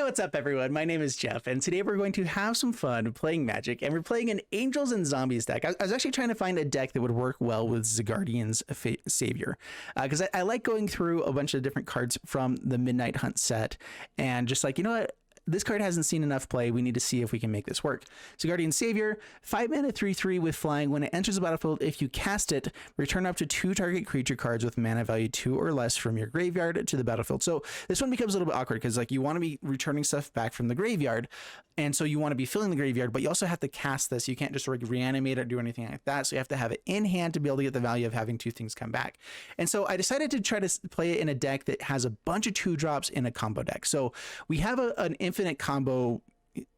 Hey, what's up, everyone? My name is Jeff, and today we're going to have some fun playing Magic, and we're playing an Angels and Zombies deck. I was actually trying to find a deck that would work well with Sigardian Savior, because I like going through a bunch of different cards from the Midnight Hunt set, and just like, you know what? This card hasn't seen enough play. We need to see if we can make this work. Sigardian Savior, 5 mana, 3/3 with flying. When it enters the battlefield, if you cast it, return up to 2 target creature cards with mana value 2 or less from your graveyard to the battlefield. So this one becomes a little bit awkward because like you want to be returning stuff back from the graveyard, and so you want to be filling the graveyard, but you also have to cast this. You can't just like reanimate it or do anything like that. So you have to have it in hand to be able to get the value of having 2 things come back. And so I decided to try to play it in a deck that has a bunch of 2-drops in a combo deck. So we have an infinite combo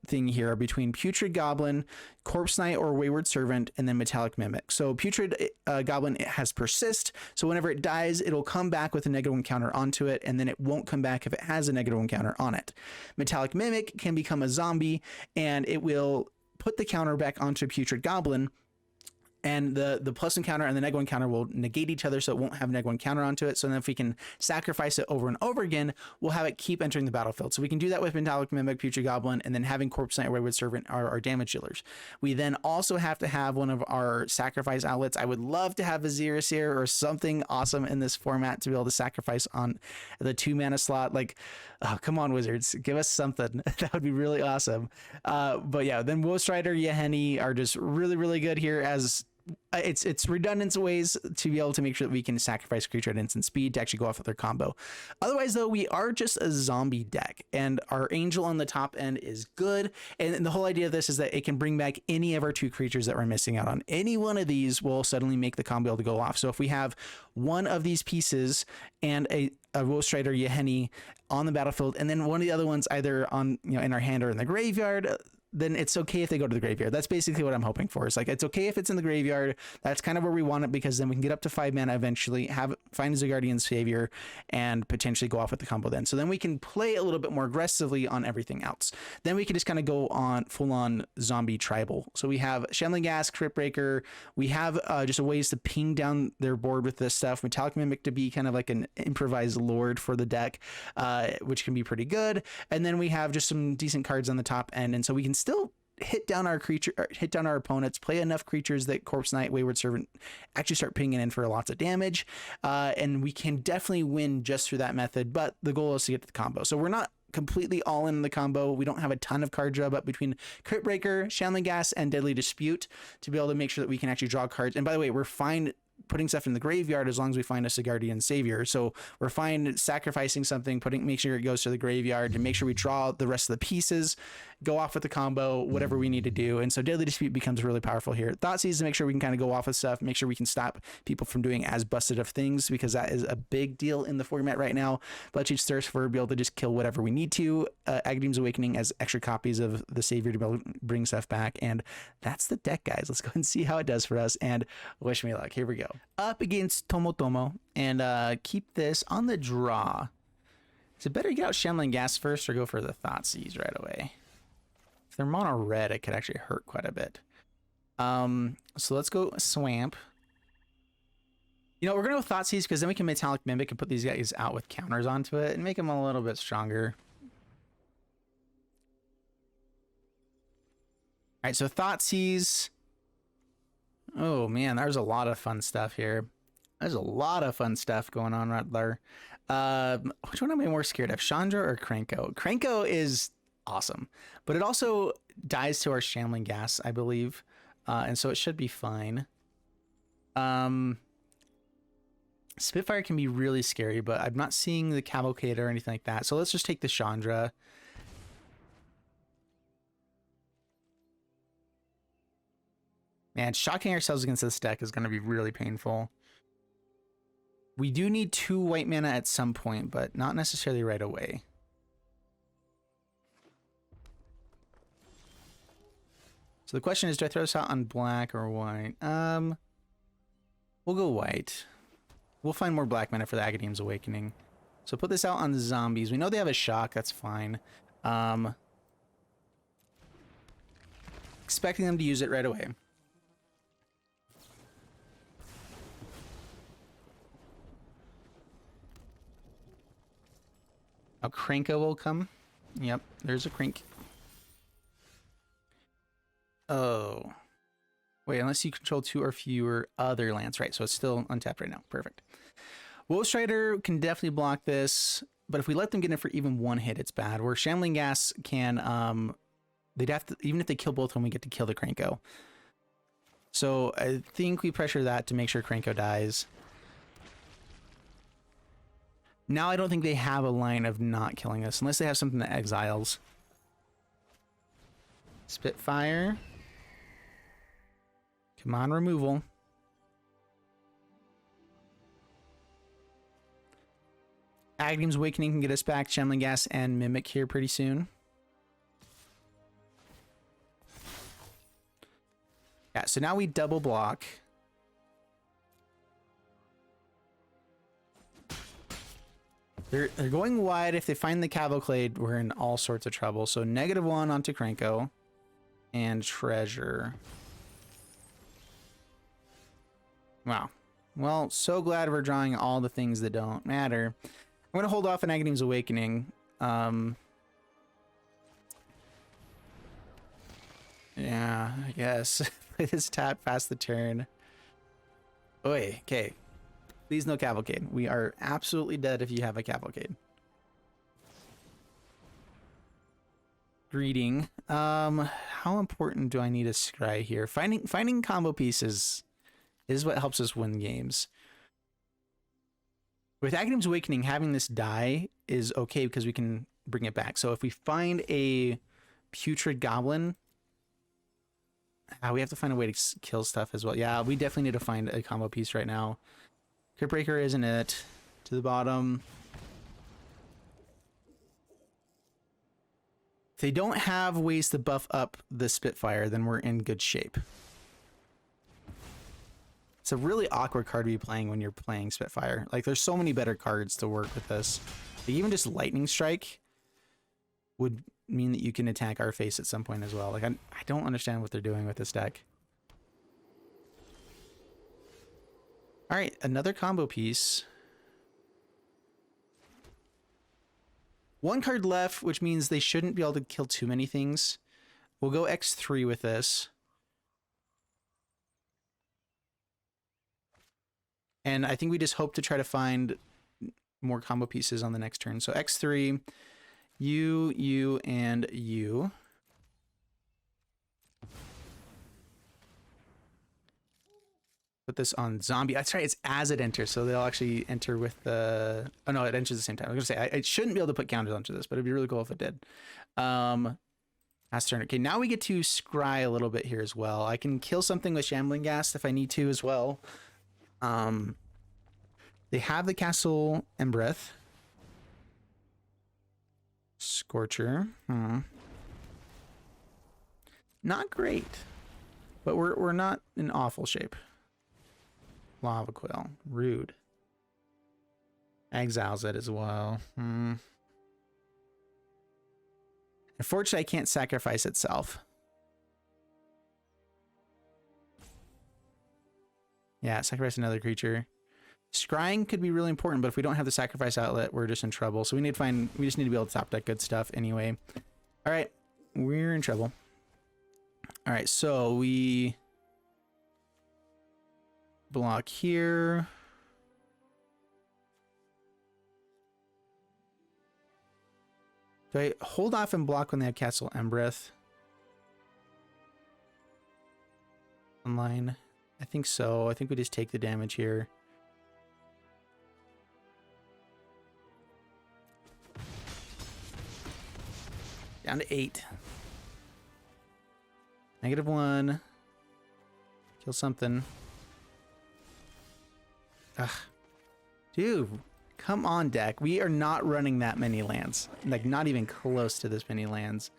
thing here between Putrid Goblin, Corpse Knight or Wayward Servant, and then Metallic Mimic. So Putrid Goblin, it has Persist, so whenever it dies, it'll come back with a -1 counter onto it, and then it won't come back if it has a -1 counter on it. Metallic Mimic can become a zombie, and it will put the counter back onto Putrid Goblin, and the +1 counter and the -1 counter will negate each other, so it won't have -1 counter onto it. So then if we can sacrifice it over and over again, we'll have it keep entering the battlefield. So we can do that with Metallic Mimic, Putrid Goblin, and then having Corpse Knight or Wayward Servant are our damage dealers. We then also have to have one of our sacrifice outlets. I would love to have a Xerxir or something awesome in this format to be able to sacrifice on the 2 mana slot. Like, oh, come on, Wizards, give us something. That would be really awesome. But yeah, then Woe Strider, Yahenni are just really, really good here as it's redundant ways to be able to make sure that we can sacrifice creature at instant speed to actually go off with their combo. Otherwise, though, we are just a zombie deck, and our angel on the top end is good. And the whole idea of this is that it can bring back any of our 2 creatures that we're missing out on. Any one of these will suddenly make the combo able to go off. So if we have one of these pieces and a Woe Strider, Yahenni on the battlefield, and then one of the other ones either on, you know, in our hand or in the graveyard, then it's okay if they go to the graveyard. That's basically what I'm hoping for. It's like, it's okay if it's in the graveyard. That's kind of where we want it, because then we can get up to 5 mana eventually, find a Sigardian Savior, and potentially go off with the combo then. So then we can play a little bit more aggressively on everything else. Then we can just kind of go on full on zombie tribal. So we have Shambling Ghast, Cryptbreaker. We have just ways to ping down their board with this stuff. Metallic Mimic to be kind of like an improvised lord for the deck, which can be pretty good. And then we have just some decent cards on the top end. And so we can still hit down our opponents, play enough creatures that Corpse Knight, Wayward Servant actually start pinging in for lots of damage, and we can definitely win just through that method. But the goal is to get to the combo, so we're not completely all in the combo. We don't have a ton of card draw, but between Cryptbreaker, Shambling Ghast, and Deadly Dispute to be able to make sure that we can actually draw cards. And by the way, we're fine putting stuff in the graveyard as long as we find a Sigardian Savior. So we're fine sacrificing something, make sure it goes to the graveyard, to make sure we draw the rest of the pieces, go off with the combo, whatever we need to do. And so Deadly Dispute becomes really powerful here. Thoughtseize to make sure we can kind of go off with stuff, make sure we can stop people from doing as busted of things, because that is a big deal in the format right now. Bloodchief Thirst for be able to just kill whatever we need to. Agadeem's Awakening as extra copies of the Savior to be able to bring stuff back. And that's the deck, guys. Let's go and see how it does for us, and wish me luck. Here we go. Up against Tomotomo, and keep this on the draw. Is it better to get out Shambling Ghast first or go for the Thoughtseize right away? If they're mono red, it could actually hurt quite a bit. So let's go Swamp. You know, we're gonna go Thoughtseize because then we can Metallic Mimic and put these guys out with counters onto it and make them a little bit stronger. All right, so Thoughtseize. Oh man, there's a lot of fun stuff here. There's a lot of fun stuff going on right there. Which one am I more scared of, Chandra or Krenko? Krenko is awesome, but it also dies to our Shambling Ghast, I believe, and so it should be fine. Spitfire can be really scary, but I'm not seeing the Cavalcade or anything like that, so let's just take the Chandra. Man, shocking ourselves against this deck is going to be really painful. We do need 2 white mana at some point, but not necessarily right away. So the question is, do I throw this out on black or white? We'll go white. We'll find more black mana for the Agadeem's Awakening. So put this out on the zombies. We know they have a shock, that's fine. Expecting them to use it right away. Now Krenko will come. Yep, there's a Crink. Oh. Wait, unless you control 2 or fewer other lands. Right, so it's still untapped right now. Perfect. Woe Strider can definitely block this, but if we let them get in for even 1 hit, it's bad. Where Shambling Ghast can, they'd have to, even if they kill both of them, we get to kill the Krenko. So I think we pressure that to make sure Krenko dies. Now I don't think they have a line of not killing us, unless they have something that exiles. Spitfire. Come on, removal. Agadeem's Awakening can get us back Shambling Ghast and Mimic here pretty soon. Yeah, so now we double block. They're going wide. If they find the Cavalcade, we're in all sorts of trouble. So -1 onto Krenko and Treasure. Wow. Well, so glad we're drawing all the things that don't matter. I'm going to hold off on Agadeem's Awakening. Yeah, I guess. Play this tap past the turn. Oi, okay. Please no Cavalcade. We are absolutely dead if you have a Cavalcade. Greeting. How important do I need a scry here? Finding combo pieces is what helps us win games. With Agadeem's Awakening, having this die is okay because we can bring it back. So if we find a Putrid Goblin, we have to find a way to kill stuff as well. Yeah, we definitely need to find a combo piece right now. Cryptbreaker isn't it. To the bottom. If they don't have ways to buff up the Spitfire, then we're in good shape. It's a really awkward card to be playing when you're playing Spitfire. Like, there's so many better cards to work with this. Like, even just Lightning Strike would mean that you can attack our face at some point as well. Like, I don't understand what they're doing with this deck. All right, another combo piece. 1 card left, which means they shouldn't be able to kill too many things. We'll go X3 with this. And I think we just hope to try to find more combo pieces on the next turn. So X3, you, and you. Put this on zombie. That's right, it's as it enters, so they'll actually enter with the... Oh no, it enters at the same time. I was gonna say, I shouldn't be able to put counters onto this, but it'd be really cool if it did. Last turn. Okay, now we get to scry a little bit here as well. I can kill something with Shambling Ghast if I need to as well. They have the Castle Embreth. Scorcher. Not great, but we're not in awful shape. Lava Quill. Rude. Exiles it as well. Unfortunately, I can't sacrifice itself. Yeah, sacrifice another creature. Scrying could be really important, but if we don't have the sacrifice outlet, we're just in trouble. So we just need to be able to top deck good stuff anyway. All right, we're in trouble. All right, so we block here. Do I hold off and block when they have Castle Embreth? Online. I think so. I think we just take the damage here. Down to 8. -1. Kill something. Ugh. Dude, come on, deck. We are not running that many lands. Like, not even close to this many lands.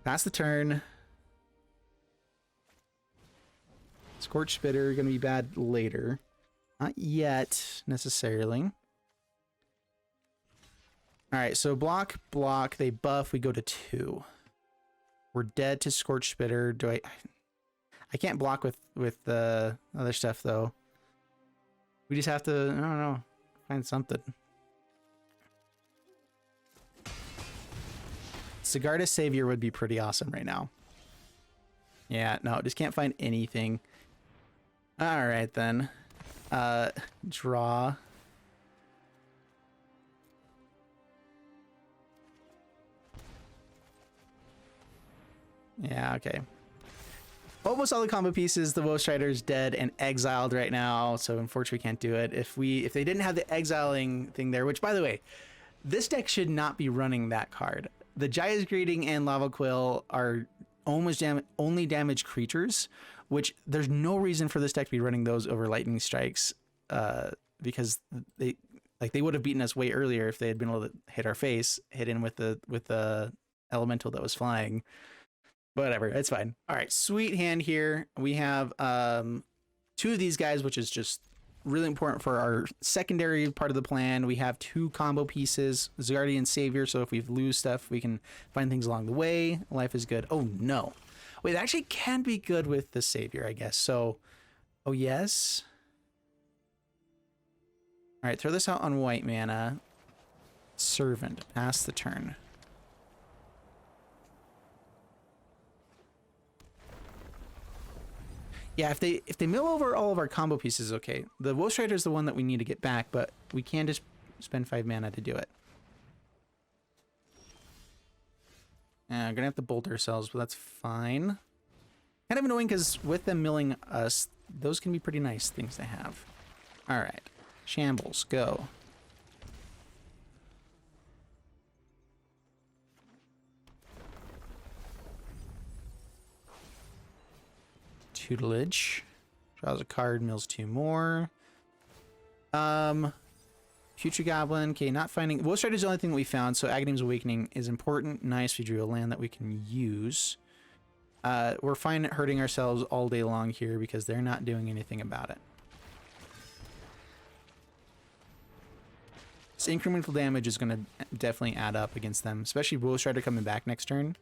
Pass the turn. Scorch Spitter, gonna be bad later. Not yet, necessarily. Alright, so block, they buff, we go to 2. We're dead to Scorch Spitter. I can't block with the other stuff, though. We just have to, I don't know, find something. Sigardian Savior would be pretty awesome right now. Yeah, no, just can't find anything. All right, then. Draw. Yeah, okay. Almost all the combo pieces, the Woe Strider is dead and exiled right now, so unfortunately we can't do it. If they didn't have the exiling thing there, which by the way, this deck should not be running that card. The Jaya's Greeting and Lava Quill are almost only damage creatures, which there's no reason for this deck to be running those over Lightning Strikes, because they would have beaten us way earlier if they had been able to hit our face, hit in with the elemental that was flying. Whatever, it's fine. All right, sweet hand here. We have 2 of these guys, which is just really important for our secondary part of the plan. We have 2 combo pieces, Sigardian Savior, so if we lose stuff, we can find things along the way. Life is good. Oh, no. Wait, it actually can be good with the Savior, I guess. So, oh, yes. All right, throw this out on white mana. Servant, pass the turn. Yeah, if they mill over all of our combo pieces, okay. The Woe Strider is the one that we need to get back, but we can just spend 5 mana to do it. Gonna have to bolt ourselves, but that's fine. Kind of annoying because with them milling us, those can be pretty nice things to have. All right, Shambles, go. Tutelage. Draws a card, mills 2 more. Putrid Goblin. Okay, not finding... Woe Strider is the only thing that we found, so Agadeem's Awakening is important. Nice, we drew a land that we can use. We're fine at hurting ourselves all day long here because they're not doing anything about it. This incremental damage is going to definitely add up against them, especially Woe Strider coming back next turn,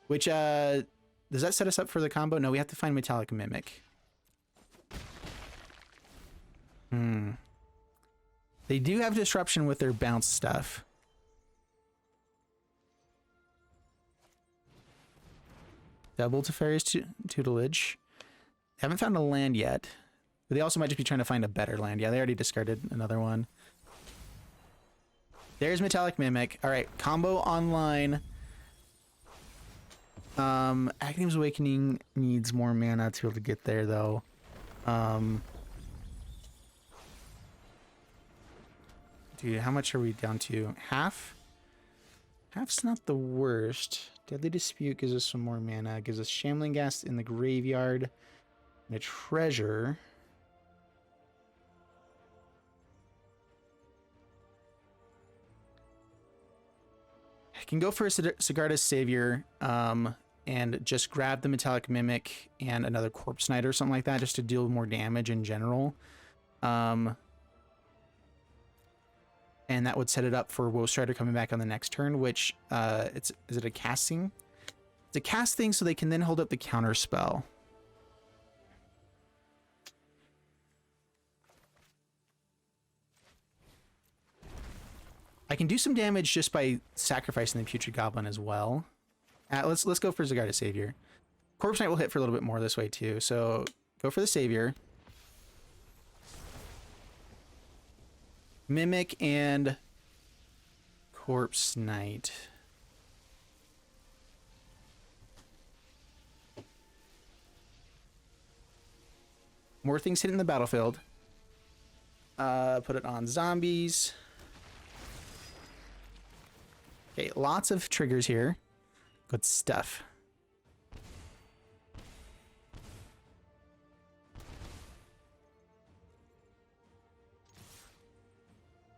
which... does that set us up for the combo? No, we have to find Metallic Mimic. They do have disruption with their bounce stuff. Double Teferi's Tutelage. Haven't found a land yet. But they also might just be trying to find a better land. Yeah, they already discarded another one. There's Metallic Mimic. All right, combo online. Agadeem's Awakening needs more mana to be able to get there, though. Dude, how much are we down to? Half? Half's not the worst. Deadly Dispute gives us some more mana. Gives us Shambling Ghast in the graveyard. And a treasure. I can go for a Sigardian Savior, and just grab the Metallic Mimic and another Corpse Knight or something like that, just to deal more damage in general. And that would set it up for Woe Strider coming back on the next turn, which, is it a casting? It's a cast thing, so they can then hold up the counter spell. I can do some damage just by sacrificing the Putrid Goblin as well. Let's go for Sigardian Savior. Corpse Knight will hit for a little bit more this way too, so go for the Savior. Mimic and Corpse Knight. More things hitting the battlefield. Put it on zombies. Okay, lots of triggers here. Good stuff.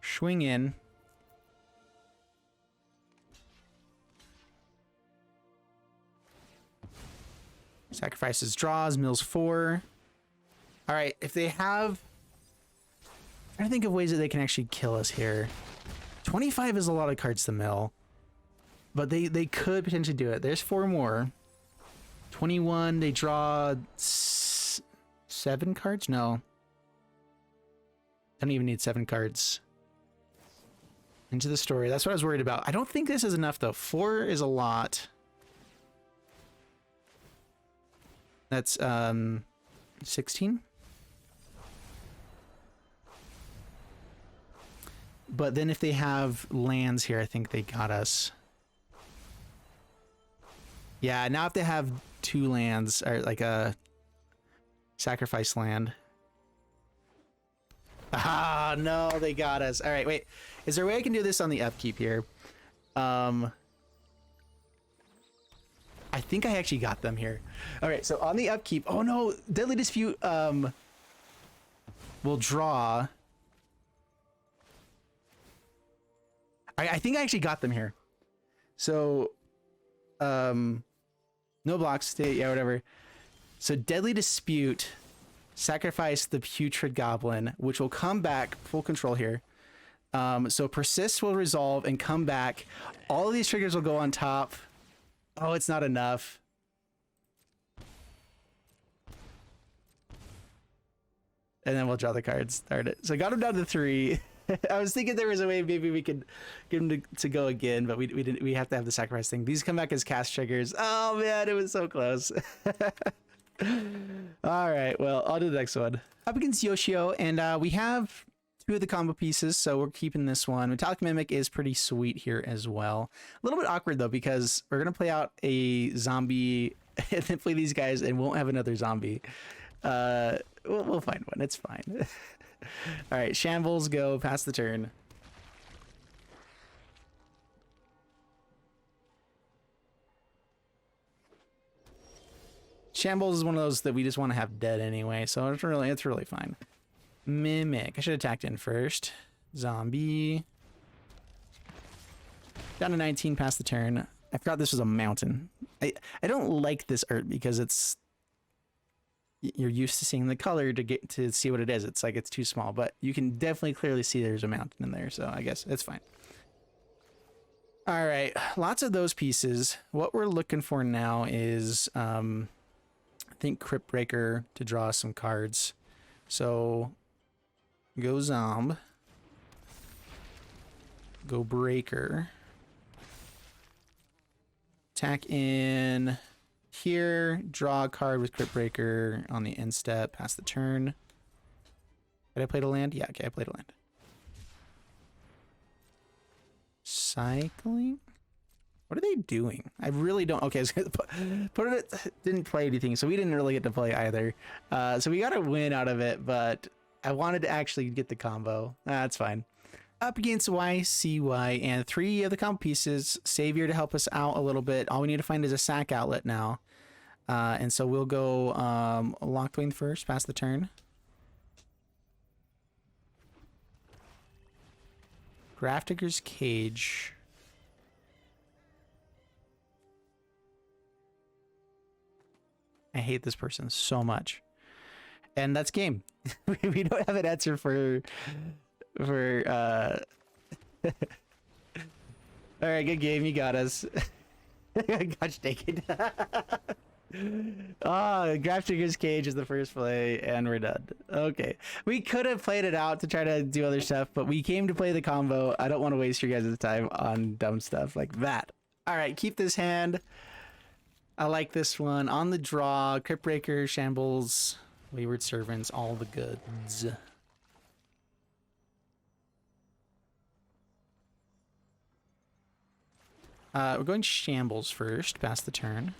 Swing in. Sacrifices draws, mills 4. All right, if they have... I'm trying to think of ways that they can actually kill us here. 25 is a lot of cards to mill. But they could potentially do it. There's 4 more. 21, they draw 7 cards? No. I don't even need 7 cards. Into the story. That's what I was worried about. I don't think this is enough though. 4 is a lot. That's 16. But then if they have lands here, I think they got us. Yeah, now if they have 2 lands, or like a sacrifice land. Ah, no, they got us. All right, wait. Is there a way I can do this on the upkeep here? I think I actually got them here. All right, so on the upkeep. Oh no, Deadly Dispute will draw. I think I actually got them here. So, no blocks, stay, yeah, whatever. So Deadly Dispute, sacrifice the Putrid Goblin, which will come back, full control here. So Persist will resolve and come back. All of these triggers will go on top. Oh, it's not enough. And then we'll draw the cards, start it. So I got him down to 3. I was thinking there was a way maybe we could get him to go again, but we didn't. We have to have the sacrifice thing. These come back as cast triggers. Oh man, it was so close. All right, well, I'll do the next one. Up against Yoshio, and we have 2 of the combo pieces, so we're keeping this one. Metallic Mimic is pretty sweet here as well. A little bit awkward though, because we're gonna play out a zombie and then play these guys and won't have another zombie. We'll find one. It's fine. All right, Shambles, go, pass the turn. Shambles is one of those that we just want to have dead anyway, so it's really fine. Mimic. I should have attacked in first. Zombie. Down to 19, pass the turn. I forgot this was a mountain. I don't like this art because it's, you're used to seeing the color to get to see what it is. It's like it's too small, but you can definitely clearly see there's a mountain in there, so I guess it's fine. All right, lots of those pieces. What we're looking for now is I think Cryptbreaker to draw some cards. So go Zomb, go Breaker, attack in here, draw a card with Cryptbreaker on the end step, pass the turn. Did I play a land? Yeah, okay, I played a land. Cycling? What are they doing? I really don't. Okay, so Putrid didn't play anything, so we didn't really get to play either. So we got a win out of it, but I wanted to actually get the combo. That's fine. Up against YCY and 3 of the combo pieces. Savior to help us out a little bit. All we need to find is a sack outlet now. And so we'll go Locthwain first, pass the turn. Grafdigger's Cage. I hate this person so much. And that's game. We don't have an answer for all right, good game, you got us. Gosh dang it. Grafdigger's Cage is the first play and we're done. Okay, we could have played it out to try to do other stuff, but we came to play the combo. I don't want to waste your guys' time on dumb stuff like that. All right, keep this hand. I like this one. On the draw, Cryptbreaker, Shambles, Wayward Servants, all the goods. We're going Shambles first, pass the turn.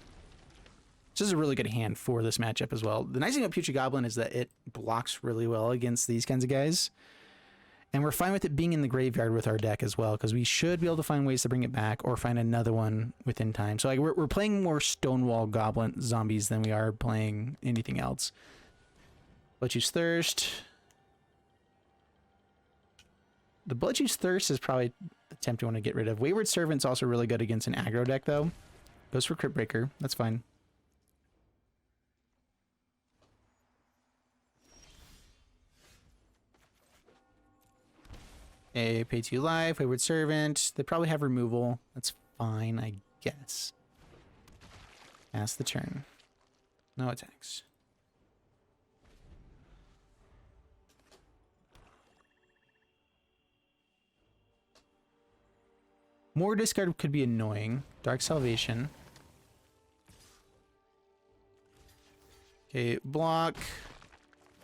This is a really good hand for this matchup as well. The nice thing about Putrid Goblin is that it blocks really well against these kinds of guys. And we're fine with it being in the graveyard with our deck as well, because we should be able to find ways to bring it back or find another one within time. So like we're playing more Stonewall Goblin zombies than we are playing anything else. Bloodchief's Thirst. The Bloodchief's Thirst is probably a tempting one to get rid of. Wayward Servant's also really good against an aggro deck though. Goes for Cryptbreaker. That's fine. A pay 2 life, Wayward Servant. They probably have removal. That's fine, I guess. Pass the turn. No attacks. More discard could be annoying. Dark Salvation. Okay, block.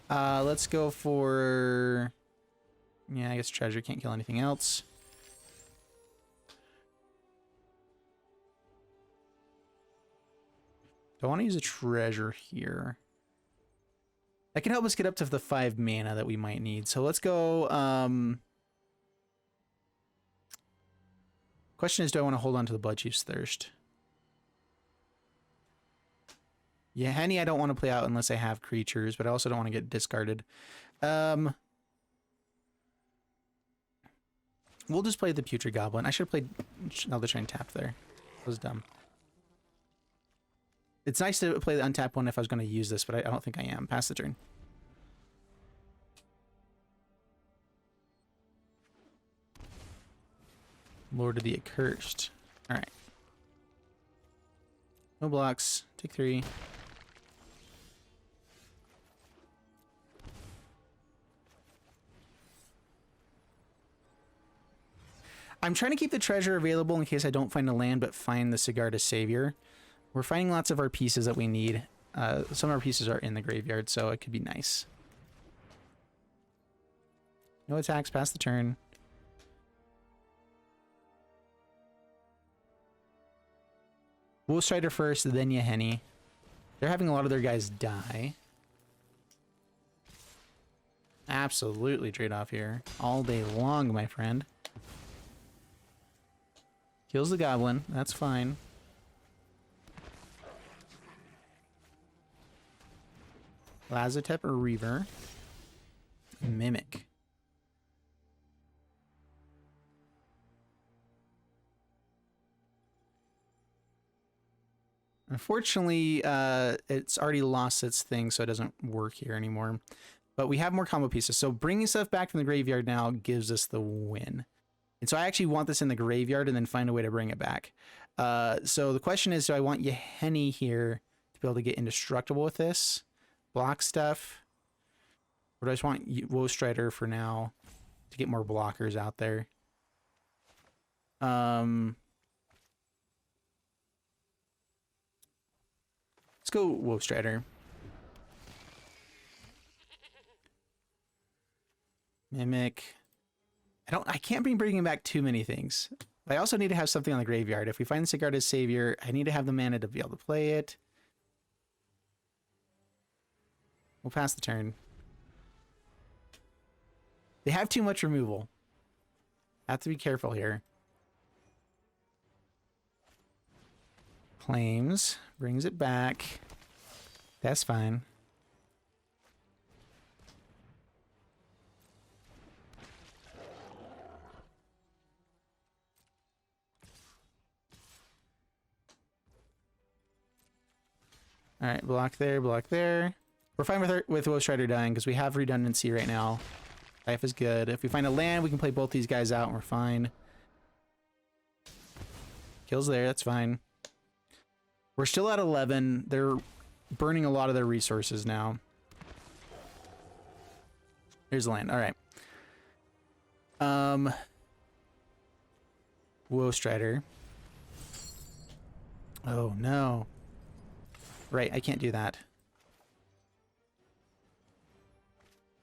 Let's go for... Yeah, I guess treasure can't kill anything else. Do I want to use a treasure here? That can help us get up to the 5 mana that we might need. So let's go... Question is, do I want to hold on to the Bloodchief's Thirst? Yahenni I don't want to play out unless I have creatures, but I also don't want to get discarded. We'll just play the Putrid Goblin. I should have played another Shrine tapped there. That was dumb. It's nice to play the untapped one if I was going to use this, but I don't think I am. Pass the turn. Lord of the Accursed. Alright. No blocks. Take 3. I'm trying to keep the treasure available in case I don't find a land, but find the Sigardian Savior. We're finding lots of our pieces that we need. Some of our pieces are in the graveyard, so it could be nice. No attacks, pass the turn. Woe Strider first, then Yahenni. They're having a lot of their guys die. Absolutely trade off here. All day long, my friend. Kills the goblin. That's fine. Lazotep or Reaver. Mimic. Unfortunately, it's already lost its thing, so it doesn't work here anymore. But we have more combo pieces. So bringing stuff back from the graveyard now gives us the win. And so I actually want this in the graveyard and then find a way to bring it back. So the question is, do I want Yahenni here to be able to get indestructible with this? Block stuff? Or do I just want Woe Strider for now to get more blockers out there? Let's go Woe Strider. Mimic. I can't be bringing back too many things. But I also need to have something on the graveyard. If we find Sigardian Savior, I need to have the mana to be able to play it. We'll pass the turn. They have too much removal. Have to be careful here. Claims. Brings it back. That's fine. Alright, block there, block there. We're fine with Woe Strider dying because we have redundancy right now. Life is good. If we find a land, we can play both these guys out and we're fine. Kills there, that's fine. We're still at 11. They're burning a lot of their resources now. Here's the land. Alright. Woe Strider. Oh no. Right, I can't do that.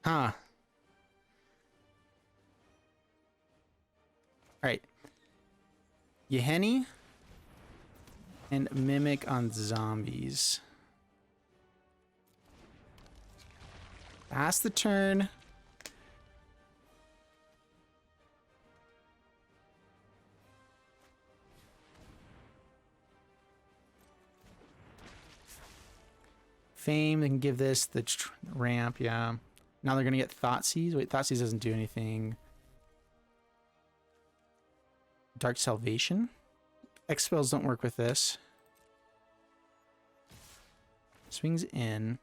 Huh. Alright. Yahenni and Mimic on zombies. Pass the turn. Fame, they can give this the ramp, yeah. Now they're going to get Thoughtseize. Wait, Thoughtseize doesn't do anything. Dark Salvation? X spells don't work with this. Swings in.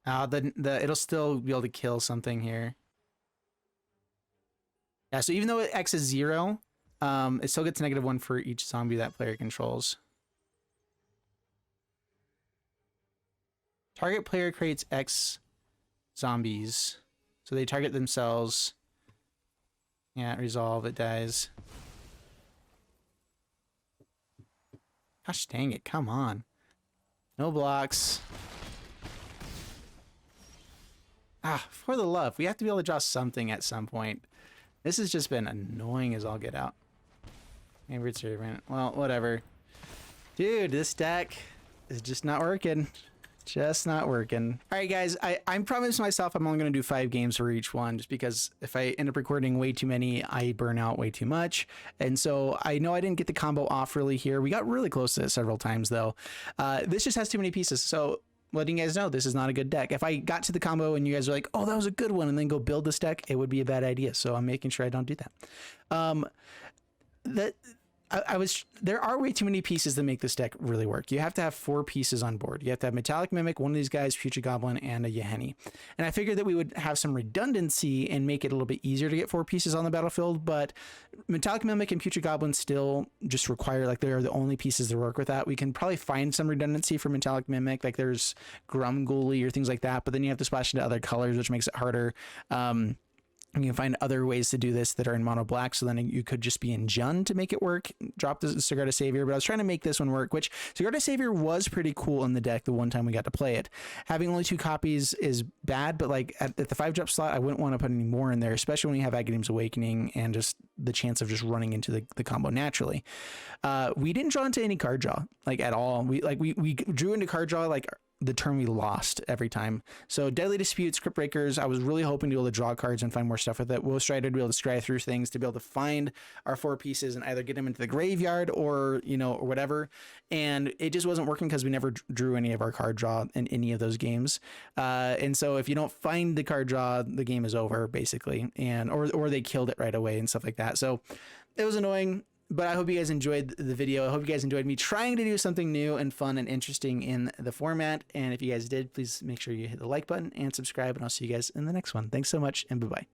It'll still be able to kill something here. Yeah, so even though X is 0, it still gets -1 for each zombie that player controls. Target player creates X zombies. So they target themselves. Yeah, resolve, it dies. Gosh dang it, come on. No blocks. Ah, for the love, we have to be able to draw something at some point. This has just been annoying as all get out. Wayward Servant. Well, whatever. Dude, this deck is just not working. Just not working. All right, guys, I promised myself I'm only going to do 5 games for each one, just because if I end up recording way too many, I burn out way too much. And so I know I didn't get the combo off really here. We got really close to it several times, though. This just has too many pieces. So letting you guys know, this is not a good deck. If I got to the combo and you guys are like, oh, that was a good one, and then go build this deck, it would be a bad idea. So I'm making sure I don't do that. There are way too many pieces that make this deck really work. You have to have 4 pieces on board. You have to have Metallic Mimic, one of these guys, Putrid Goblin, and a Yahenni. And I figured that we would have some redundancy and make it a little bit easier to get 4 pieces on the battlefield, but Metallic Mimic and Putrid Goblin still just require, like, they are the only pieces that work with that. We can probably find some redundancy for Metallic Mimic, like there's Grumgully or things like that, but then you have to splash into other colors, which makes it harder. You can find other ways to do this that are in mono black, so then you could just be in Jund to make it work. Drop the Sigardian Savior, but I was trying to make this one work, which Sigardian Savior was pretty cool in the deck the one time we got to play it. Having only 2 copies is bad, but like at the 5-drop slot, I wouldn't want to put any more in there, especially when you have Agadeem's Awakening and just the chance of just running into the combo naturally. We didn't draw into any card draw, like at all. We drew into card draw like the turn we lost every time. So Deadly Disputes, Cryptbreakers, I was really hoping to be able to draw cards and find more stuff with it. Woe Strider to be able to scry through things, to be able to find our 4 pieces and either get them into the graveyard or, you know, or whatever. And it just wasn't working because we never drew any of our card draw in any of those games. And so if you don't find the card draw, the game is over basically. And, or they killed it right away and stuff like that. So it was annoying. But I hope you guys enjoyed the video. I hope you guys enjoyed me trying to do something new and fun and interesting in the format. And if you guys did, please make sure you hit the like button and subscribe. And I'll see you guys in the next one. Thanks so much, and bye-bye.